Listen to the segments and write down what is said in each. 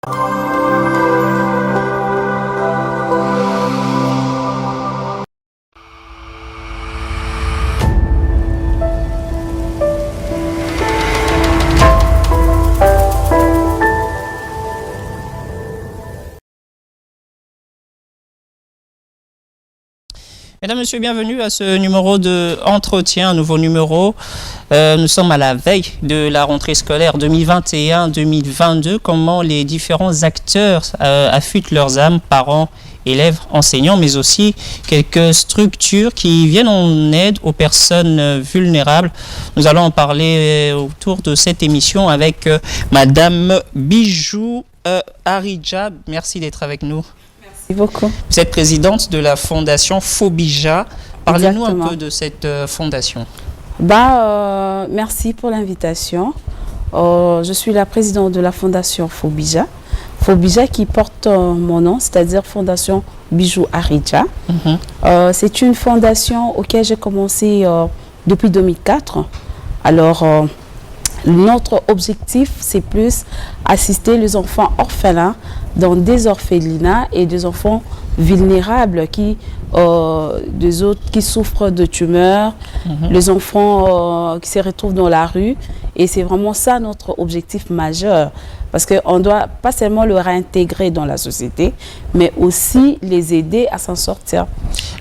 Mesdames, Messieurs, bienvenue à ce numéro de Entretien, un nouveau numéro. Nous sommes à la veille de la rentrée scolaire 2021-2022. Comment les différents acteurs affûtent leurs âmes, parents, élèves, enseignants, mais aussi quelques structures qui viennent en aide aux personnes vulnérables. Nous allons en parler autour de cette émission avec Madame Bijou Aridja. Merci d'être avec nous. Merci beaucoup. Vous êtes présidente de la fondation Fobija. Parlez-nous un peu de cette fondation. Merci pour l'invitation. Je suis la présidente de la fondation Fobija. Fobija qui porte mon nom, c'est-à-dire Fondation Bijou Aridja. C'est une fondation auquel j'ai commencé depuis 2004. Alors, notre objectif, c'est plus assister les enfants orphelins dans des orphelinats et des enfants vulnérables des autres qui souffrent de tumeurs, les enfants qui se retrouvent dans la rue. Et c'est vraiment ça notre objectif majeur. Parce qu'on ne doit pas seulement le réintégrer dans la société, mais aussi les aider à s'en sortir.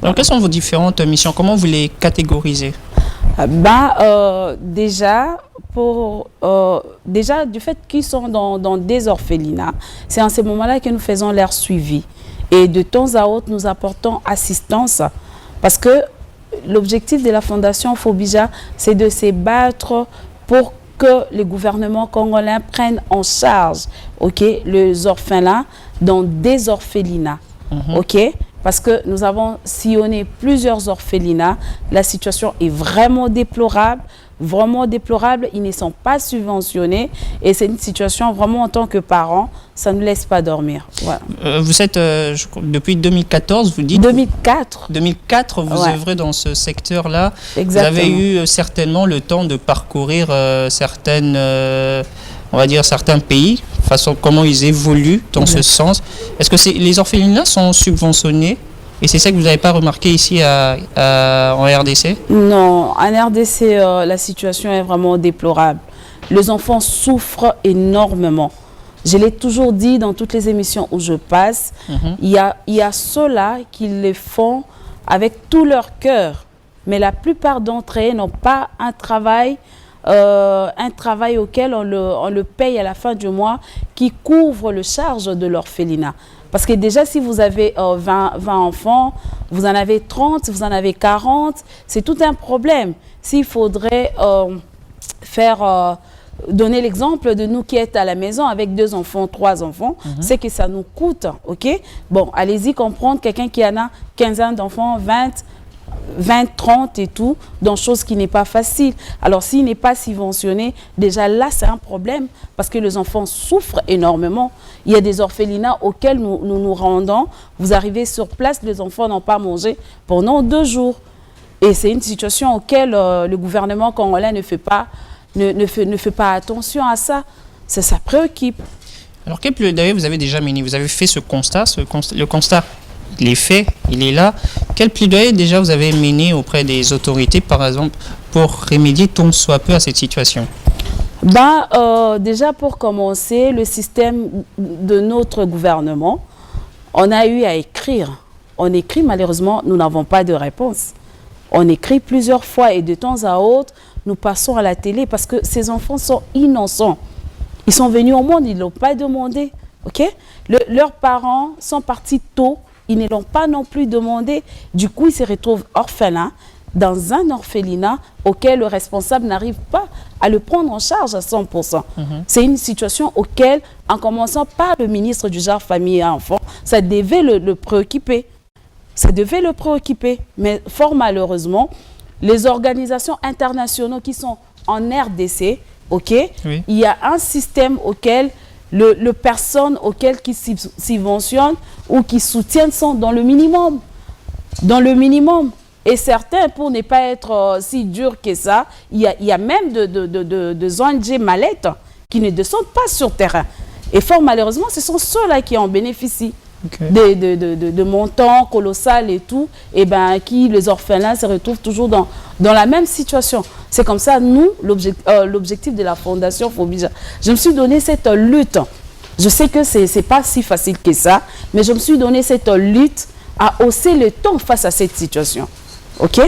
Alors, quelles sont vos différentes missions? Comment vous les catégorisez? Déjà, du fait qu'ils sont dans des orphelinats, c'est en ce moment-là que nous faisons leur suivi. Et de temps à autre, nous apportons assistance. Parce que l'objectif de la Fondation Fobija, c'est de se battre pour que le gouvernement congolais prenne en charge les orphelins dans des orphelinats. Parce que nous avons sillonné plusieurs orphelinats. La situation est vraiment déplorable. Ils ne sont pas subventionnés. Et c'est une situation vraiment en tant que parents, ça ne nous laisse pas dormir. Voilà. Vous êtes, depuis 2014, vous dites 2004. 2004, vous œuvrez dans ce secteur-là. Vous avez eu certainement le temps de parcourir certains pays, comment ils évoluent dans ce sens. Est-ce que les orphelinats sont subventionnés? Et c'est ça que vous n'avez pas remarqué ici en RDC? Non, en RDC, la situation est vraiment déplorable. Les enfants souffrent énormément. Je l'ai toujours dit dans toutes les émissions où je passe, il y a ceux-là qui le font avec tout leur cœur. Mais la plupart d'entre eux n'ont pas un travail auquel on le paye à la fin du mois, qui couvre le charge de l'orphelinat. Parce que déjà, si vous avez 20 enfants, vous en avez 30, vous en avez 40, c'est tout un problème. S'il faudrait donner l'exemple de nous qui êtes à la maison avec 2 enfants, 3 enfants, c'est que ça nous coûte, Bon, allez-y comprendre quelqu'un qui en a 15 d'enfants, 20, 30 et tout, dans chose qui n'est pas facile. Alors, s'il n'est pas subventionné, déjà là, c'est un problème parce que les enfants souffrent énormément. Il y a des orphelinats auxquels nous rendons. Vous arrivez sur place, les enfants n'ont pas mangé pendant 2 jours. Et c'est une situation auquel le gouvernement congolais ne fait pas attention à ça. Ça préoccupe. Alors, quel plaidoyer vous avez déjà mené? Vous avez fait ce constat, le constat, il est fait, il est là. Quel plaidoyer déjà vous avez mené auprès des autorités, par exemple, pour remédier tant soit peu à cette situation? Déjà, pour commencer, le système de notre gouvernement, on a eu à écrire. On écrit, malheureusement, nous n'avons pas de réponse. On écrit plusieurs fois et de temps à autre, nous passons à la télé parce que ces enfants sont innocents. Ils sont venus au monde, ils ne l'ont pas demandé. Leurs parents sont partis tôt, ils ne l'ont pas non plus demandé. Du coup, ils se retrouvent orphelins dans un orphelinat auquel le responsable n'arrive pas à le prendre en charge à 100%. C'est une situation auquel, en commençant par le ministre du genre famille et enfants, ça devait le préoccuper. Ça devait le préoccuper. Mais fort malheureusement, les organisations internationales qui sont en RDC, il y a un système auquel les personnes qui subventionnent ou qui soutiennent sont dans le minimum. Dans le minimum. Et certains, pour ne pas être si dur que ça, il y a même de ONG mallettes qui ne descendent pas sur terrain. Et fort malheureusement, ce sont ceux-là qui en bénéficient. Okay. De montants colossal et tout, et ben qui, les orphelins, se retrouvent toujours dans la même situation. C'est comme ça, nous, l'objectif de la Fondation Fobija, je me suis donné cette lutte. Je sais que c'est pas si facile que ça, mais je me suis donné cette lutte à hausser le ton face à cette situation. Ok?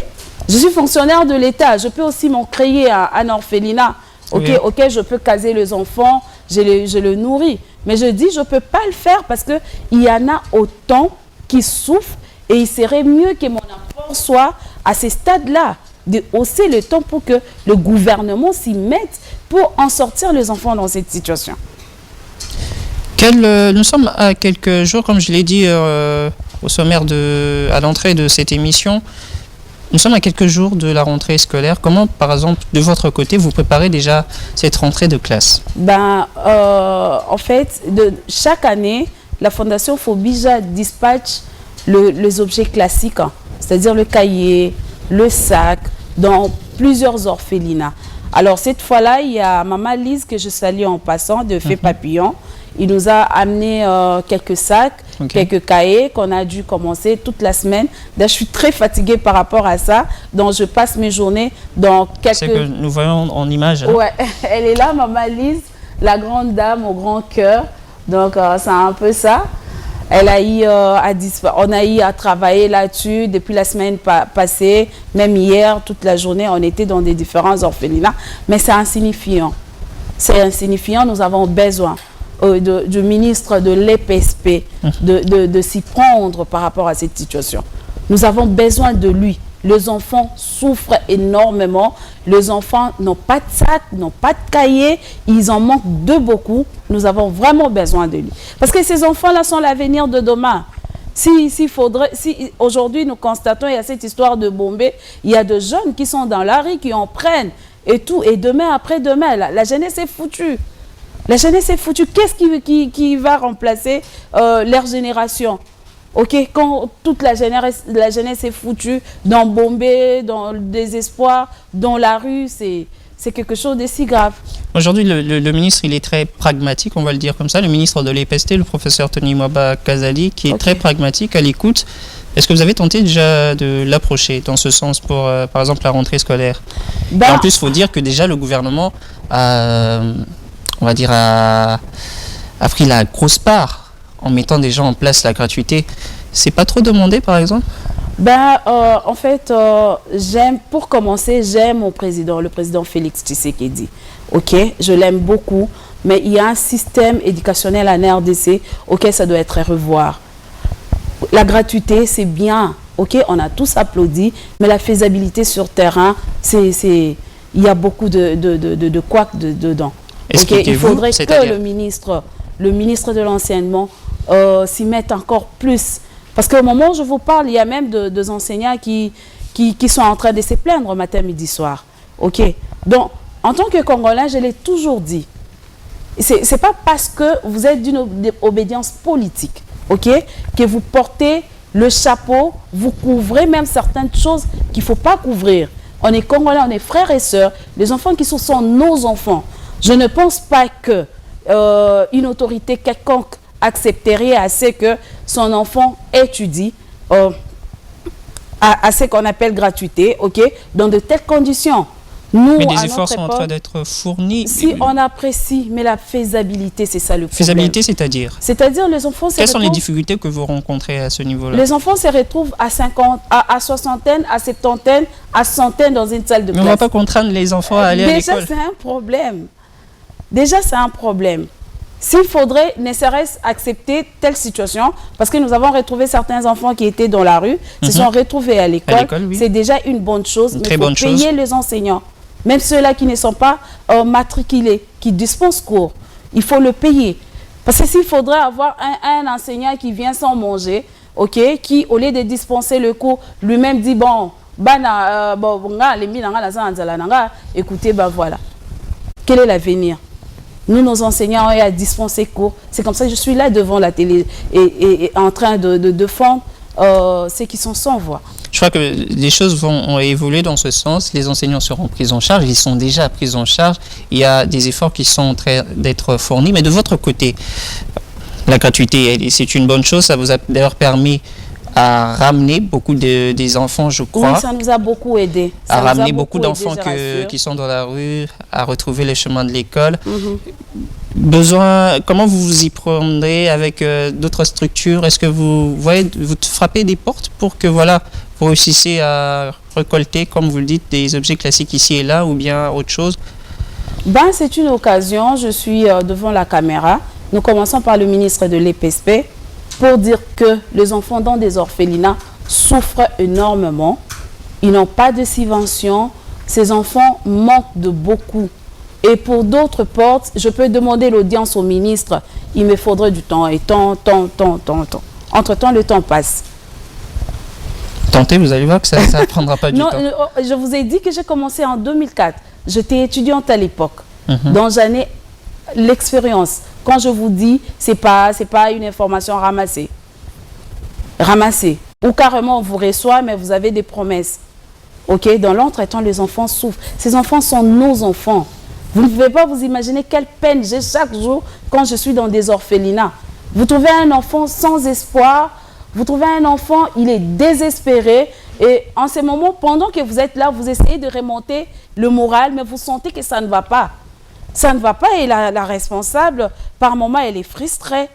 Je suis fonctionnaire de l'État, je peux aussi m'en créer un orphelinat, okay, oui. Auquel je peux caser les enfants, je le nourris. Mais je dis, je ne peux pas le faire parce qu'il y en a autant qui souffrent et il serait mieux que mon apport soit à ces stades-là, de hausser le ton pour que le gouvernement s'y mette pour en sortir les enfants dans cette situation. Nous sommes à quelques jours, comme je l'ai dit au sommaire à l'entrée de cette émission, nous sommes à quelques jours de la rentrée scolaire. Comment, par exemple, de votre côté, vous préparez déjà cette rentrée de classe? En fait, chaque année, la Fondation Fobija dispatche les objets classiques, hein, c'est-à-dire le cahier, le sac, dans plusieurs orphelinats. Alors, cette fois-là, il y a Maman Lise, que je salue en passant, de Fée Papillon. Il nous a amené quelques sacs, quelques cahiers qu'on a dû commencer toute la semaine. Je suis très fatiguée par rapport à ça. Donc, je passe mes journées dans quelques... C'est que nous voyons en image. Hein. Ouais, elle est là, Maman Lise, la grande dame au grand cœur. Donc, c'est un peu ça. Elle a eu on a eu à travailler là-dessus depuis la semaine passée. Même hier, toute la journée, on était dans des différents orphelinats. Mais c'est insignifiant. C'est insignifiant, nous avons besoin du ministre de l'EPSP de s'y prendre par rapport à cette situation. Nous avons besoin de lui. Les enfants souffrent énormément. Les enfants n'ont pas de sac, n'ont pas de cahier. Ils en manquent de beaucoup. Nous avons vraiment besoin de lui. Parce que ces enfants-là sont l'avenir de demain. Si aujourd'hui nous constatons, il y a cette histoire de Bombay, il y a des jeunes qui sont dans la rue, qui en prennent et tout. Et demain, après-demain, la jeunesse est foutue. La jeunesse est foutue. Qu'est-ce qui va remplacer leur génération? Ok, quand toute la jeunesse est foutue dans Bombay, dans le désespoir, dans la rue, c'est quelque chose de si grave. Aujourd'hui, le ministre, il est très pragmatique, on va le dire comme ça. Le ministre de l'EPST, le professeur Tony Mwaba Kazali, qui est très pragmatique, à l'écoute. Est-ce que vous avez tenté déjà de l'approcher dans ce sens pour, par exemple, la rentrée scolaire? Et en plus, il faut dire que déjà le gouvernement a pris la grosse part en mettant déjà en place la gratuité. C'est pas trop demandé, par exemple? En fait, pour commencer, j'aime mon président, le président Félix Tshisekedi. Ok, je l'aime beaucoup, mais il y a un système éducationnel en RDC auquel ça doit être revoir. La gratuité, c'est bien, ok, on a tous applaudi, mais la faisabilité sur terrain, il y a beaucoup de couacs dedans. Okay, il faudrait que le ministre de l'enseignement s'y mette encore plus. Parce qu'au moment où je vous parle, il y a même des enseignants qui sont en train de se plaindre matin, midi, soir. Ok. Donc, en tant que Congolais, je l'ai toujours dit. C'est pas parce que vous êtes d'une obédience politique, ok, que vous portez le chapeau, vous couvrez même certaines choses qu'il ne faut pas couvrir. On est Congolais, on est frères et sœurs. Les enfants qui sont nos enfants. Je ne pense pas que une autorité quelconque accepterait à ce que son enfant étudie à ce qu'on appelle gratuité, ok, dans de telles conditions. Nous, mais des efforts sont en train d'être fournis. Si on apprécie, mais la faisabilité, c'est ça le problème. Faisabilité, c'est-à-dire? C'est-à-dire les enfants se Quelles sont les difficultés que vous rencontrez à ce niveau-là? Les enfants se retrouvent à 50, à soixantaine, à septantaine, à centaine dans une salle de classe. Mais on ne va pas contraindre les enfants à aller à l'école. Déjà, c'est un problème. Déjà, c'est un problème. S'il faudrait, ne serait-ce accepter telle situation, parce que nous avons retrouvé certains enfants qui étaient dans la rue, se sont retrouvés à l'école, oui. C'est déjà une bonne chose, mais il faut payer les enseignants. Même ceux-là qui ne sont pas matriculés, qui dispensent cours, il faut le payer. Parce que s'il faudrait avoir un enseignant qui vient sans manger, ok, qui au lieu de dispenser le cours, lui-même dit, bon, écoutez, ben voilà. Quel est l'avenir? Nous, nos enseignants, on a dispensé cours. C'est comme ça que je suis là devant la télé et en train de défendre ceux qui sont sans voix. Je crois que les choses ont évolué dans ce sens. Les enseignants seront pris en charge. Ils sont déjà pris en charge. Il y a des efforts qui sont en train d'être fournis. Mais de votre côté, la gratuité, c'est une bonne chose. Ça vous a d'ailleurs permis à ramener beaucoup des enfants, je crois. Oui, ça nous a beaucoup aidé. À ramener beaucoup d'enfants qui sont dans la rue, à retrouver les chemins de l'école. Comment vous vous y prendrez avec d'autres structures? Est-ce que vous frappez des portes pour que vous réussissiez à récolter, comme vous le dites, des objets classiques ici et là, ou bien autre chose? C'est une occasion. Je suis devant la caméra. Nous commençons par le ministre de l'EPSP pour dire que les enfants dans des orphelinats souffrent énormément. Ils n'ont pas de subvention. Ces enfants manquent de beaucoup. Et pour d'autres portes, je peux demander l'audience au ministre. Il me faudrait du temps. Et temps. Entre-temps, le temps passe. Tentez, vous allez voir que ça ne prendra pas du temps. Je vous ai dit que j'ai commencé en 2004. J'étais étudiante à l'époque. Donc, j'en ai l'expérience. Quand je vous dis, c'est pas une information ramassée. Ou carrément, on vous reçoit, mais vous avez des promesses. OK? Dans l'entretemps, les enfants souffrent. Ces enfants sont nos enfants. Vous ne pouvez pas vous imaginer quelle peine j'ai chaque jour quand je suis dans des orphelinats. Vous trouvez un enfant sans espoir, vous trouvez un enfant, il est désespéré. Et en ce moment, pendant que vous êtes là, vous essayez de remonter le moral, mais vous sentez que ça ne va pas. Ça ne va pas et la responsable, par moment, elle est frustrée.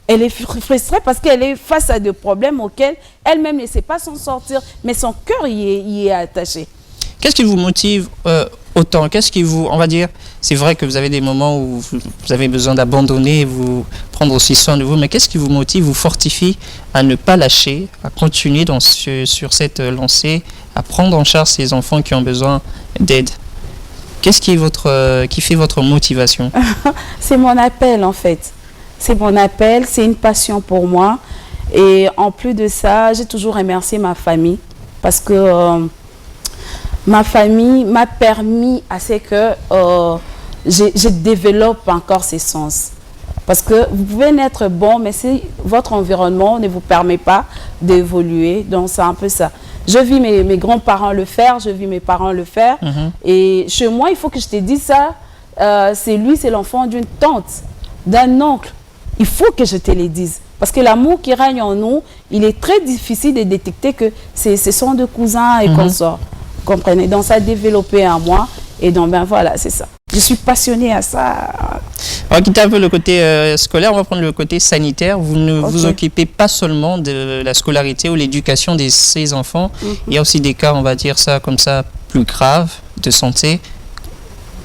Elle est frustrée parce qu'elle est face à des problèmes auxquels elle-même ne sait pas s'en sortir, mais son cœur y est attaché. Qu'est-ce qui vous motive autant? Qu'est-ce qui vous, on va dire, c'est vrai que vous avez des moments où vous avez besoin d'abandonner, vous prendre aussi soin de vous, mais qu'est-ce qui vous motive, vous fortifie à ne pas lâcher, à continuer sur cette lancée, à prendre en charge ces enfants qui ont besoin d'aide? Qu'est-ce qui fait votre motivation? C'est mon appel en fait. C'est mon appel, c'est une passion pour moi. Et en plus de ça, j'ai toujours remercié ma famille parce que ma famille m'a permis à ce que je développe encore ces sens. Parce que vous pouvez n'être bon, mais si votre environnement ne vous permet pas d'évoluer, donc c'est un peu ça. Je vis mes grands-parents le faire, je vis mes parents le faire. Et chez moi, il faut que je te dise ça, c'est l'enfant d'une tante, d'un oncle. Il faut que je te le dise. Parce que l'amour qui règne en nous, il est très difficile de détecter que ce sont des cousins et consorts. Vous comprenez? Donc ça a développé en moi. Et donc, voilà, c'est ça. Je suis passionnée à ça. On va quitter un peu le côté scolaire, on va prendre le côté sanitaire. Vous ne vous occupez pas seulement de la scolarité ou l'éducation de ces enfants. Il y a aussi des cas, on va dire ça comme ça, plus graves de santé.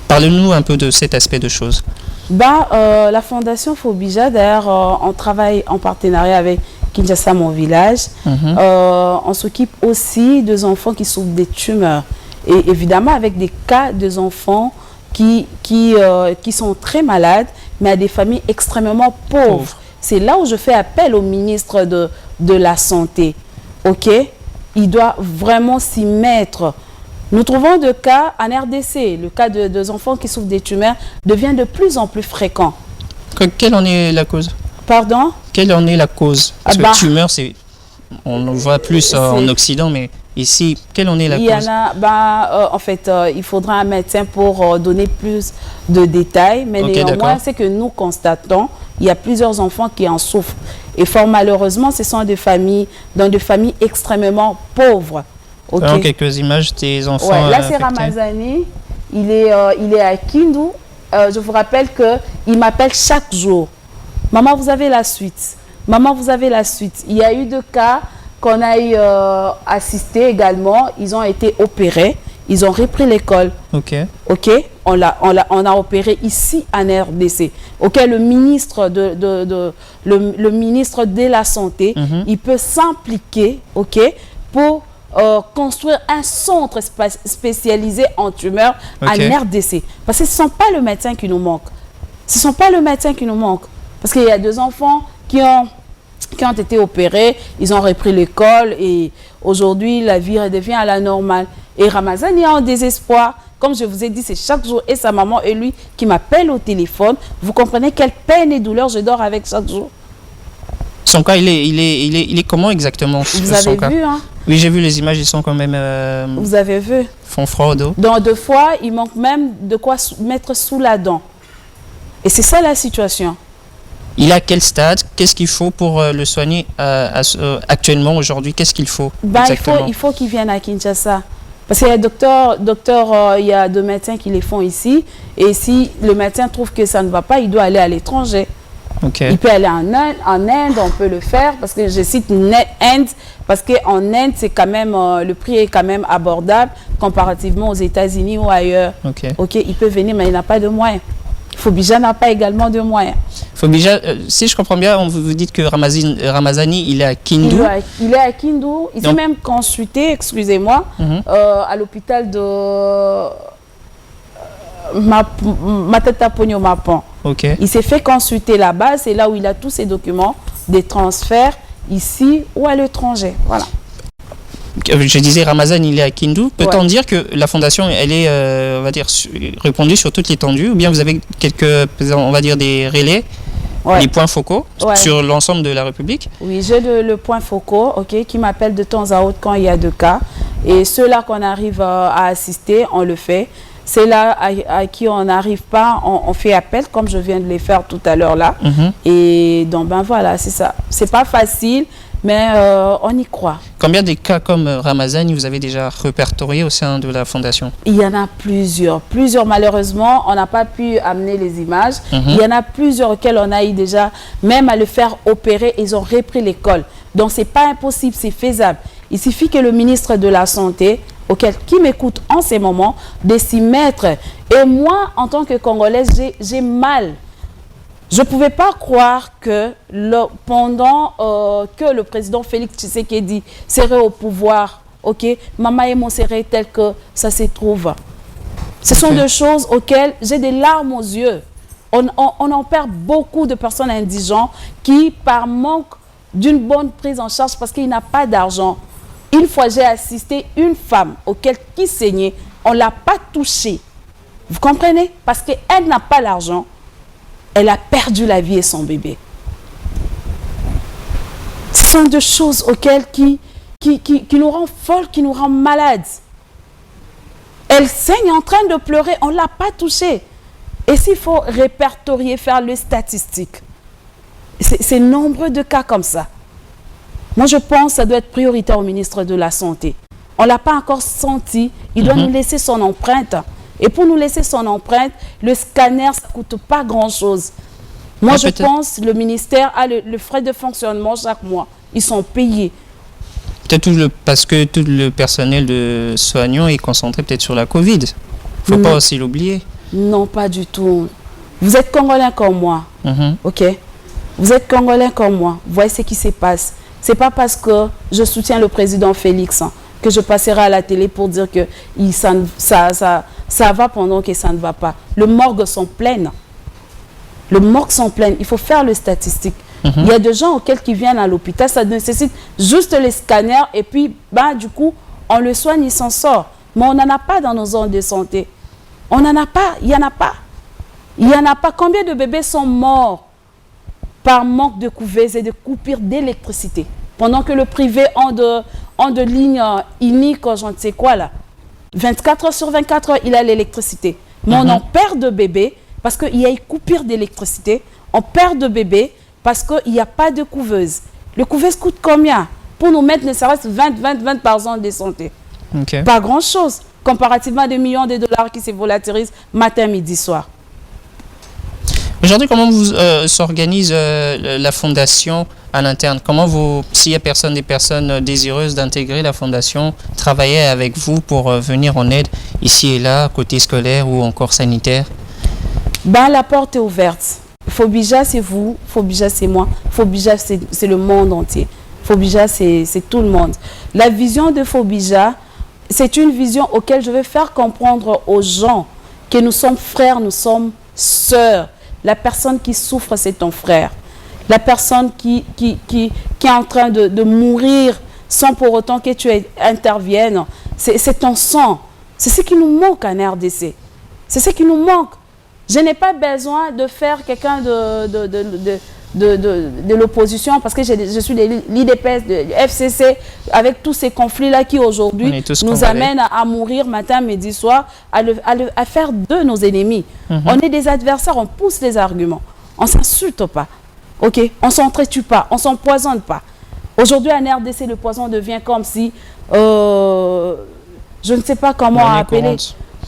Parlez-nous un peu de cet aspect de choses. La Fondation Fobija, d'ailleurs, on travaille en partenariat avec Kinshasa, mon village. On s'occupe aussi des enfants qui souffrent des tumeurs. Et évidemment, avec des cas des enfants qui sont très malades, mais à des familles extrêmement pauvres. C'est là où je fais appel au ministre de la Santé. OK? Il doit vraiment s'y mettre. Nous trouvons des cas en RDC. Le cas des enfants qui souffrent des tumeurs devient de plus en plus fréquent. Quelle en est la cause? Pardon? Quelle en est la cause? Parce que tumeur, on le voit plus en Occident, mais ici, quelle en est la cause? Il y en a, en fait, il faudra un médecin pour donner plus de détails, mais néanmoins, c'est que nous constatons, il y a plusieurs enfants qui en souffrent. Et fort malheureusement, ce sont des familles, dans des familles extrêmement pauvres. Okay. Alors, quelques images des enfants. Ouais, là, c'est Ramazani, il est à Kindu. Je vous rappelle qu'il m'appelle chaque jour. Maman, vous avez la suite. Maman, vous avez la suite. Il y a eu deux cas qu'on a eu assisté également. Ils ont été opérés. Ils ont repris l'école. OK. OK. On a opéré ici en RDC. OK. Le ministre le ministre de la Santé, il peut s'impliquer, OK, pour construire un centre spécialisé en tumeurs en RDC. Parce que ce ne sont pas le médecin qui nous manque. Ce ne sont pas le médecin qui nous manque. Parce qu'il y a des enfants qui ont été opérés, ils ont repris l'école et aujourd'hui, la vie redevient à la normale. Et Ramazan est en désespoir. Comme je vous ai dit, c'est chaque jour et sa maman et lui qui m'appellent au téléphone. Vous comprenez quelle peine et douleur je dors avec chaque jour. Son cas, il est comment exactement? Vous avez vu, hein? Oui, j'ai vu les images, ils sont quand même... Vous avez vu? Font froid au dos. Dans 2 fois, il manque même de quoi mettre sous la dent. Et c'est ça la situation. Il est à quel stade? Qu'est-ce qu'il faut pour le soigner actuellement, aujourd'hui? Qu'est-ce qu'il faut exactement? Il faut qu'il vienne à Kinshasa. Parce qu'il y a il y a 2 médecins qui les font ici. Et si le médecin trouve que ça ne va pas, il doit aller à l'étranger. Okay. Il peut aller en Inde, on peut le faire. Parce que je cite Inde, parce qu'en Inde, c'est quand même, le prix est quand même abordable comparativement aux États-Unis ou ailleurs. Ok, il peut venir, mais il n'a pas de moyens. Fobija n'a pas également de moyens. Fobija, si je comprends bien, vous dites que Ramazani, il est à Kindu. Il est à Kindu. Il s'est même consulté, excusez-moi, à l'hôpital de Matata Pogno Mapan. Okay. Il s'est fait consulter là-bas. C'est là où il a tous ses documents, des transferts ici ou à l'étranger. Voilà. Je disais Ramazan, il est à Kindu. Peut-on dire que la fondation, elle est, on va dire, répandue sur toute l'étendue, ou bien vous avez quelques, on va dire, des relais, des points focaux sur l'ensemble de la République? Oui, j'ai le point focaux, qui m'appelle de temps à autre quand il y a 2 cas. Et ceux-là qu'on arrive à assister, on le fait. C'est là à qui on n'arrive pas, on fait appel, comme je viens de les faire tout à l'heure là. Et donc, ben voilà, c'est ça. C'est pas facile, mais on y croit. Combien de cas comme Ramazani vous avez déjà répertoriés au sein de la Fondation? Il y en a plusieurs. Plusieurs, malheureusement, on n'a pas pu amener les images. Il y en a plusieurs auxquels on a eu déjà, même à le faire opérer, ils ont repris l'école. Donc, ce n'est pas impossible, c'est faisable. Il suffit que le ministre de la Santé, qui m'écoute en ces moments, de s'y mettre. Et moi, en tant que Congolaise, j'ai mal. Je ne pouvais pas croire que pendant que le président Félix Tshisekedi serait au pouvoir, Mama Emo serait tel que ça se trouve. Ce sont des choses auxquelles j'ai des larmes aux yeux. On en perd beaucoup de personnes indigentes qui, par manque d'une bonne prise en charge, parce qu'il n'a pas d'argent. Une fois, j'ai assisté une femme qui saignait, on ne l'a pas touchée. Vous comprenez? Parce qu'elle n'a pas l'argent. Elle a perdu la vie et son bébé. Ce sont des choses auxquelles qui nous rendent folles, qui nous rendent malades. Elle saigne en train de pleurer, on ne l'a pas touchée. Et s'il faut répertorier, faire les statistiques, c'est nombreux de cas comme ça. Moi, je pense que ça doit être prioritaire au ministre de la Santé. On ne l'a pas encore senti, il doit nous laisser son empreinte. Et pour nous laisser son empreinte, le scanner, ça ne coûte pas grand-chose. Moi, je pense que le ministère a le frais de fonctionnement chaque mois. Ils sont payés. Peut-être parce que tout le personnel de soignants est concentré peut-être sur la Covid. Il ne faut pas aussi l'oublier. Non, pas du tout. Vous êtes Congolais comme moi. Vous êtes Congolais comme moi. Vous voyez ce qui se passe. Ce n'est pas parce que je soutiens le président Félix que je passerai à la télé pour dire que ça va pendant que ça ne va pas. Les morgues sont pleines. Les morgues sont pleines. Il faut faire les statistiques. Il y a des gens qui viennent à l'hôpital, ça nécessite juste les scanners et puis du coup, on le soigne, il s'en sort. Mais on n'en a pas dans nos zones de santé. On n'en a pas, il n'y en a pas. Il n'y en a pas. Combien de bébés sont morts par manque de couveuse et de coupure d'électricité? Pendant que le privé en de lignes uniques, je ne sais quoi là. 24 heures sur 24 heures, il a l'électricité. Mais on en perd de bébés parce qu'il y a une coupure d'électricité. On perd de bébés parce qu'il n'y a pas de couveuse. Le couveuse coûte combien? Pour nous mettre, ne serait-ce 20 par an de santé. Pas grand-chose. Comparativement à des millions de dollars qui se volatilisent matin, midi, soir. Aujourd'hui, comment vous s'organise la fondation à l'interne? Comment s'il y a des personnes désireuses d'intégrer la fondation, travailler avec vous pour venir en aide ici et là, côté scolaire ou encore sanitaire? La porte est ouverte. Fobija, c'est vous. Fobija, c'est moi. Fobija, c'est le monde entier. Fobija, c'est tout le monde. La vision de Fobija, c'est une vision auquel je vais faire comprendre aux gens que nous sommes frères, nous sommes sœurs. La personne qui souffre, c'est ton frère. La personne qui est en train de mourir sans pour autant que tu interviennes, c'est ton sang. C'est ce qui nous manque en RDC. C'est ce qui nous manque. Je n'ai pas besoin de faire quelqu'un de l'opposition, parce que je suis l'IDPS, de FCC, avec tous ces conflits-là qui aujourd'hui nous amènent à mourir matin, midi, soir, à faire de nos ennemis. On est des adversaires, on pousse les arguments. On ne s'insulte pas. Ok, on ne s'entretue pas, on ne s'empoisonne pas. Aujourd'hui, en RDC, le poison devient comme si, je ne sais pas comment appeler.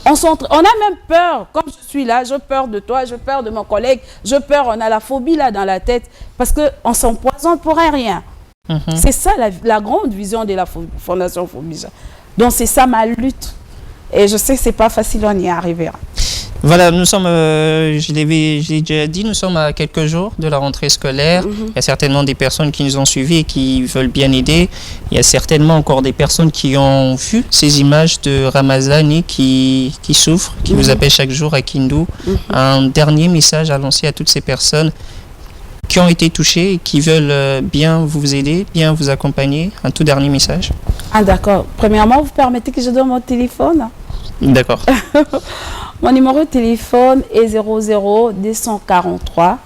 On a même peur, comme je suis là, j'ai peur de toi, j'ai peur de mon collègue, j'ai peur, on a la phobie là dans la tête, parce qu'on s'empoisonne pour rien. C'est ça la grande vision de la Fondation Fobija. Donc c'est ça ma lutte. Et je sais que ce n'est pas facile, on y arrivera. Voilà, nous sommes, je l'ai déjà dit, nous sommes à quelques jours de la rentrée scolaire. Il y a certainement des personnes qui nous ont suivis et qui veulent bien aider. Il y a certainement encore des personnes qui ont vu ces images de Ramazani qui souffrent, qui vous appellent chaque jour à Kindu. Un dernier message à lancer à toutes ces personnes qui ont été touchées et qui veulent bien vous aider, bien vous accompagner. Un tout dernier message. Ah d'accord. Premièrement, vous permettez que je donne mon téléphone? D'accord. Mon numéro de téléphone est 00 243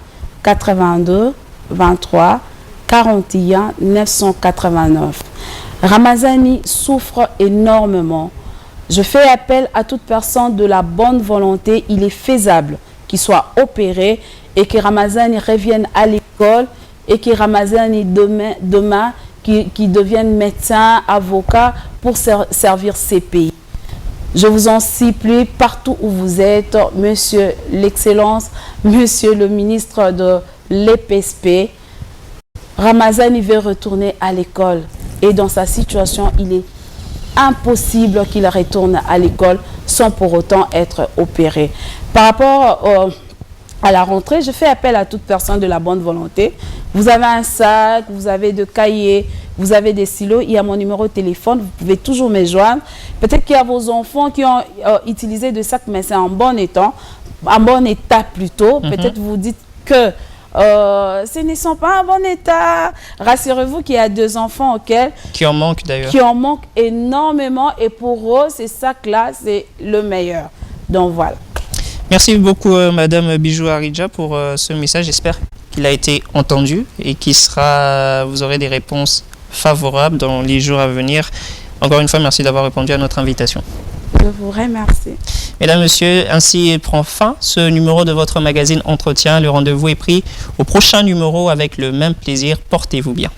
82 23 41 989. Ramazani souffre énormément. Je fais appel à toute personne de la bonne volonté. Il est faisable qu'il soit opéré et que Ramazani revienne à l'école et que Ramazani demain qui devienne médecin, avocat pour servir ses pays. Je vous en supplie, partout où vous êtes, Monsieur l'Excellence, Monsieur le ministre de l'EPSP, Ramazani veut retourner à l'école. Et dans sa situation, il est impossible qu'il retourne à l'école sans pour autant être opéré. Par rapport à la rentrée, je fais appel à toute personne de la bonne volonté. Vous avez un sac, vous avez des cahiers, vous avez des stylos, il y a mon numéro de téléphone, vous pouvez toujours me joindre. Peut-être qu'il y a vos enfants qui ont utilisé des sacs, mais c'est en bon état plutôt. Peut-être vous dites que ce ne sont pas en bon état. Rassurez-vous qu'il y a 2 enfants qui en manquent d'ailleurs. Qui en manquent énormément et pour eux, ces sacs-là, c'est le meilleur. Donc voilà. Merci beaucoup Madame Bijou Aridja pour ce message. J'espère qu'il a été entendu et vous aurez des réponses favorables dans les jours à venir. Encore une fois, merci d'avoir répondu à notre invitation. Je vous remercie. Mesdames, Messieurs, ainsi prend fin ce numéro de votre magazine Entretien. Le rendez-vous est pris au prochain numéro avec le même plaisir. Portez-vous bien.